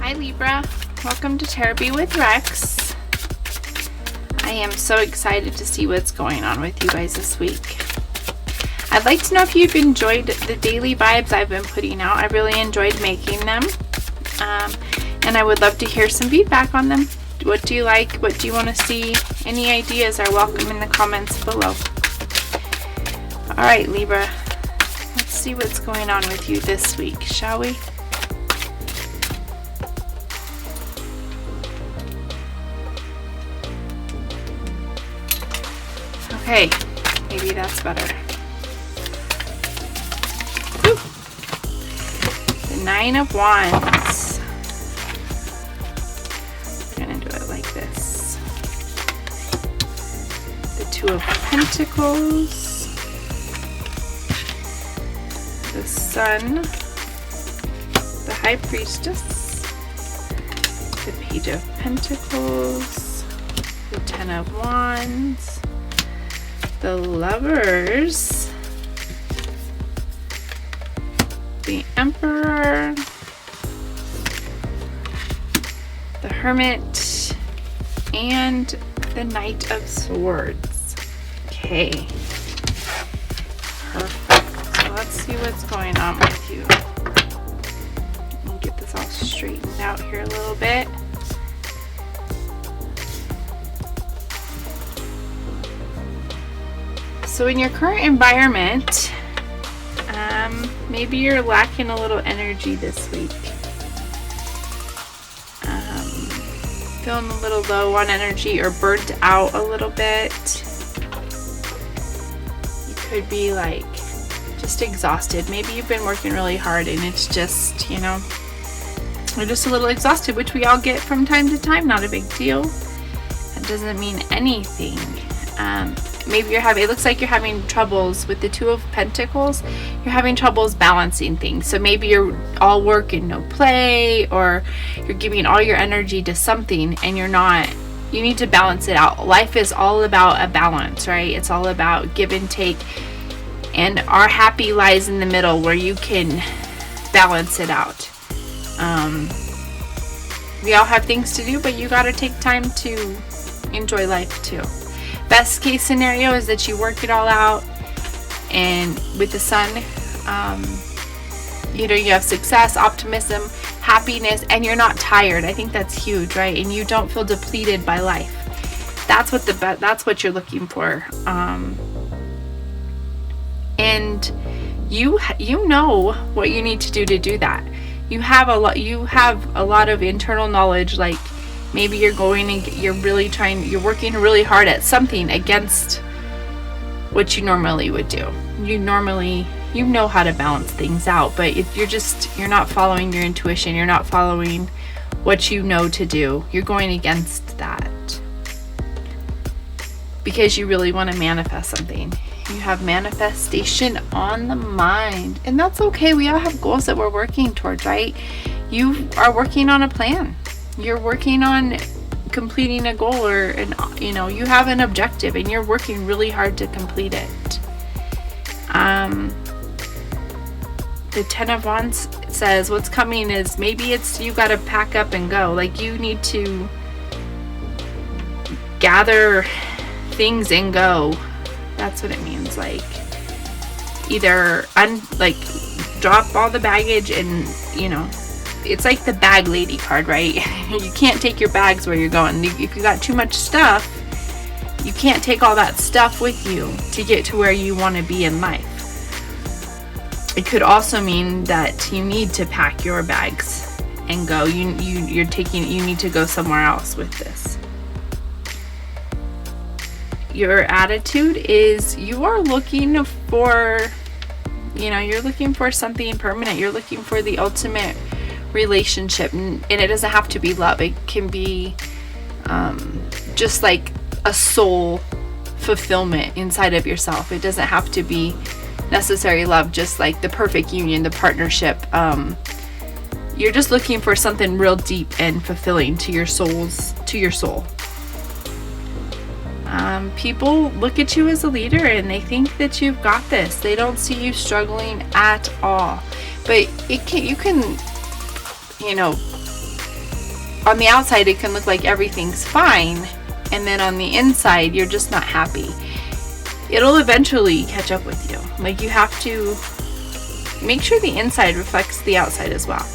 Hi Libra, welcome to Therapy with Rex. I am so excited to see what's going on with you guys this week. I'd like to know if you've enjoyed the daily vibes I've been putting out. I really enjoyed making them, and I would love to hear some feedback on them. What do you like? What do you want to see? Any ideas are welcome in the comments below. Alright Libra, let's see what's going on with you this week, shall we? Okay, maybe that's better. Whew. The Nine of Wands. We're going to do it like this. The Two of Pentacles. The Sun. The High Priestess. The Page of Pentacles. The Ten of Wands. The Lovers, the Emperor, the Hermit, and the Knight of Swords. Okay, perfect. So let's see what's going on with you. Let me get this all straightened out here a little bit. So in your current environment, maybe you're lacking a little energy this week. Feeling a little low on energy or burnt out a little bit. You could be like just exhausted. Maybe you've been working really hard and it's just, you're just a little exhausted, which we all get from time to time. Not a big deal. That doesn't mean anything. Maybe it looks like you're having troubles with the Two of Pentacles. You're having troubles balancing things. So maybe you're all work and no play, or you're giving all your energy to something and you're not. You need to balance it out. Life is all about a balance, right? It's all about give and take. And our happy lies in the middle where you can balance it out. We all have things to do, but you got to take time to enjoy life too. Best case scenario is that you work it all out, and with the Sun, you have success, optimism, happiness, and you're not tired. I think that's huge, right? And you don't feel depleted by life. That's what you're looking for. And you know what you need to do that. You have a lot of internal knowledge, like maybe you're working really hard at something against what you normally would do. You know how to balance things out, but if you're not following your intuition, you're not following what you know to do, you're going against that because you really want to manifest something. You have manifestation on the mind, and that's okay. We all have goals that we're working towards, right? You are working on a plan. You're working on completing a goal, or you have an objective and you're working really hard to complete it. The Ten of Wands says what's coming is maybe it's you got to pack up and go. Like you need to gather things and go. That's what it means. Like either drop all the baggage and it's like the bag lady card, right? You can't take your bags where you're going. If you got too much stuff, you can't take all that stuff with you to get to where you want to be in life. It could also mean that you need to pack your bags and go. You need to go somewhere else with this. Your attitude is you are looking for, you're looking for something permanent. You're looking for the ultimate relationship, and it doesn't have to be love. It can be just like a soul fulfillment inside of yourself. It doesn't have to be necessary love, just like the perfect union, the partnership. You're just looking for something real deep and fulfilling to your soul. People look at you as a leader and they think that you've got this. They don't see you struggling at all. But you can on the outside it can look like everything's fine, and then on the inside you're just not happy. It'll eventually catch up with you. Like, you have to make sure the inside reflects the outside as well.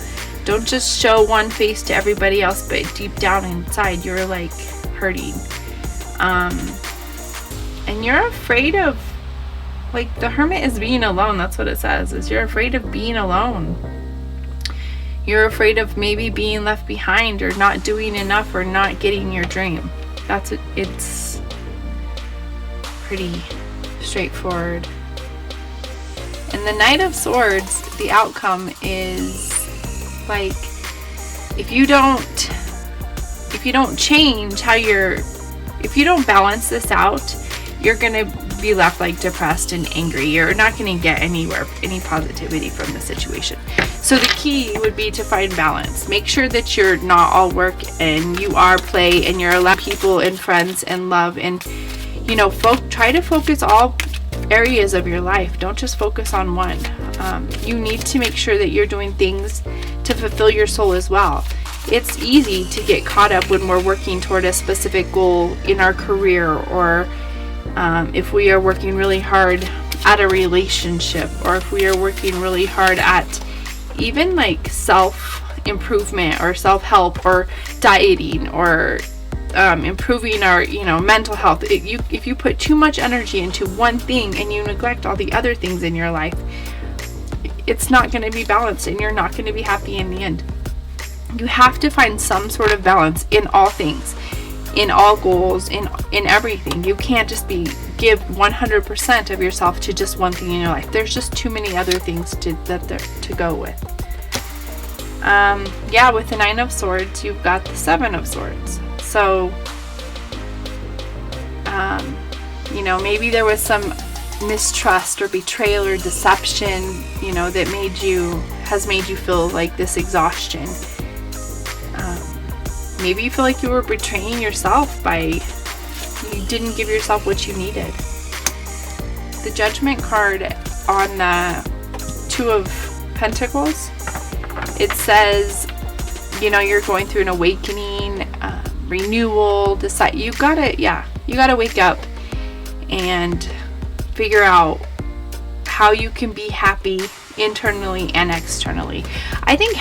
Don't just show one face to everybody else, but deep down inside you're like hurting. And you're afraid of, like, the hermit is being alone. That's what it says, is you're afraid of being alone. You're afraid of maybe being left behind, or not doing enough, or not getting your dream. That's it. It's pretty straightforward. And the Knight of Swords, the outcome is like, if you don't change how if you don't balance this out, you're gonna be left like depressed and angry. You're not gonna get any positivity from the situation. So the key would be to find balance. Make sure that you're not all work and you are play, and you're allowing people and friends and love, and try to focus all areas of your life. Don't just focus on one. You need to make sure that you're doing things to fulfill your soul as well. It's easy to get caught up when we're working toward a specific goal in our career, or if we are working really hard at a relationship, or if we are working really hard at even like self-improvement or self-help or dieting, or improving our mental health. If you put too much energy into one thing and you neglect all the other things in your life, it's not going to be balanced, and you're not going to be happy in the end. You have to find some sort of balance in all things, in all goals, in everything. You can't just give 100% of yourself to just one thing in your life. There's just too many other things to go with. With the Nine of Swords, you've got the Seven of Swords. So, maybe there was some mistrust or betrayal or deception, that has made you feel like this exhaustion. Maybe you feel like you were betraying yourself by you didn't give yourself what you needed. The Judgment card on the Two of Pentacles, it says, you're going through an awakening, renewal, decide. You gotta wake up and figure out how you can be happy internally and externally. I think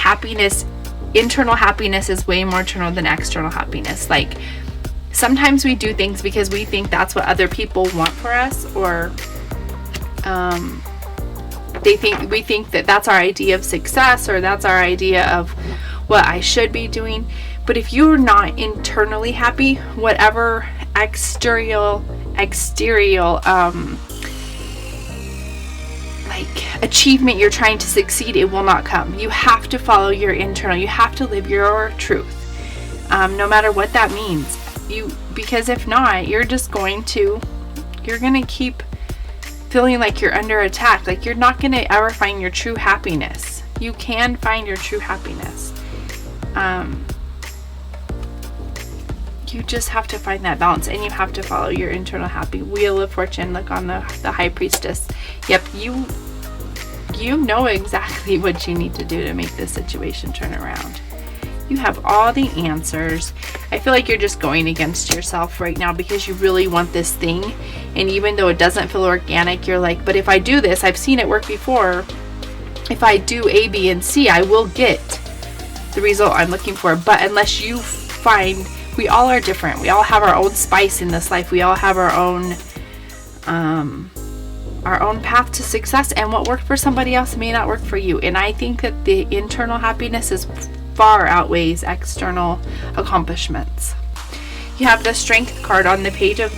internal happiness is way more internal than external happiness. Like, sometimes we do things because we think that's what other people want for us, or we think that that's our idea of success, or that's our idea of what I should be doing. But if you're not internally happy, whatever exterior achievement you're trying to succeed, it will not come. You have to follow your internal. You have to live your truth, no matter what that means. Because if not, you're going to keep feeling like you're under attack. Like, you're not going to ever find your true happiness. You can find your true happiness. You just have to find that balance, and you have to follow your internal happy. Wheel of Fortune, look on the High Priestess. Yep, you know exactly what you need to do to make this situation turn around. You have all the answers. I feel like you're just going against yourself right now because you really want this thing, and even though it doesn't feel organic, you're like, but if I do this, I've seen it work before. If I do A, B, and C, I will get the result I'm looking for. But unless you find, we all are different. We all have our own spice in this life. We all have our own path to success, and what worked for somebody else may not work for you. And I think that the internal happiness is far outweighs external accomplishments. You have the Strength card on the page of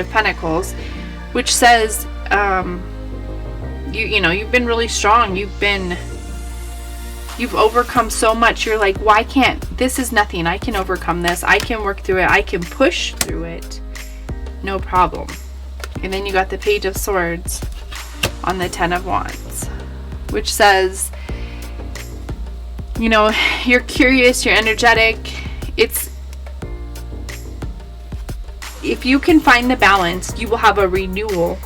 Pentacles, which says, you've been really strong. You've overcome so much. You're like, why can't, this is nothing. I can overcome this. I can work through it. I can push through it. No problem. And then you got the Page of Swords on the Ten of Wands, which says, you're curious, you're energetic. If you can find the balance, you will have a renewal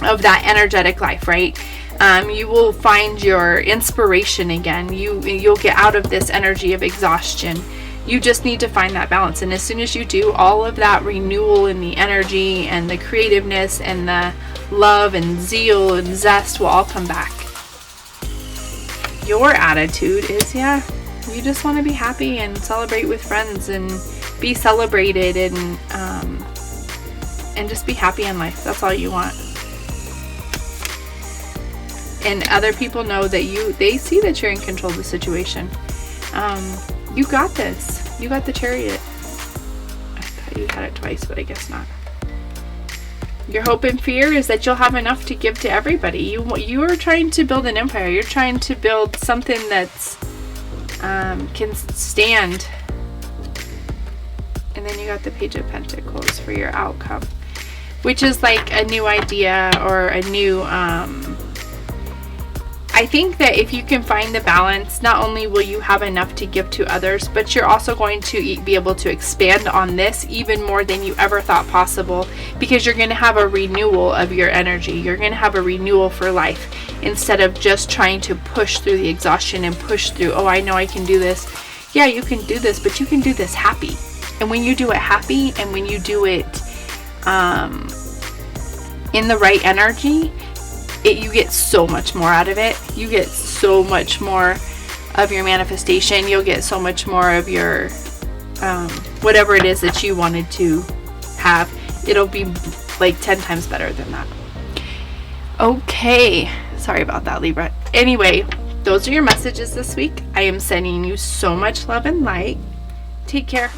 of that energetic life, right? You will find your inspiration again. You'll get out of this energy of exhaustion. You just need to find that balance. And as soon as you do, all of that renewal in the energy and the creativeness and the love and zeal and zest will all come back. Your attitude is, yeah, you just want to be happy and celebrate with friends and be celebrated and just be happy in life. That's all you want. And other people know that they see that you're in control of the situation. You got this. You got the Chariot. I thought you had it twice, but I guess not. Your hope and fear is that you'll have enough to give to everybody. You are trying to build an empire. You're trying to build something that's can stand. And then you got the Page of Pentacles for your outcome, which is like a new idea or a new I think that if you can find the balance, not only will you have enough to give to others, but you're also going to be able to expand on this even more than you ever thought possible, because you're going to have a renewal of your energy. You're going to have a renewal for life instead of just trying to push through the exhaustion and push through, oh, I know I can do this. Yeah, you can do this, but you can do this happy. And when you do it happy and when you do it in the right energy, you get so much more out of it. You get so much more of your manifestation. You'll get so much more of your whatever it is that you wanted to have. It'll be like 10 times better than that. Okay, sorry about that, Libra. Anyway, those are your messages this week. I am sending you so much love and light. Take care.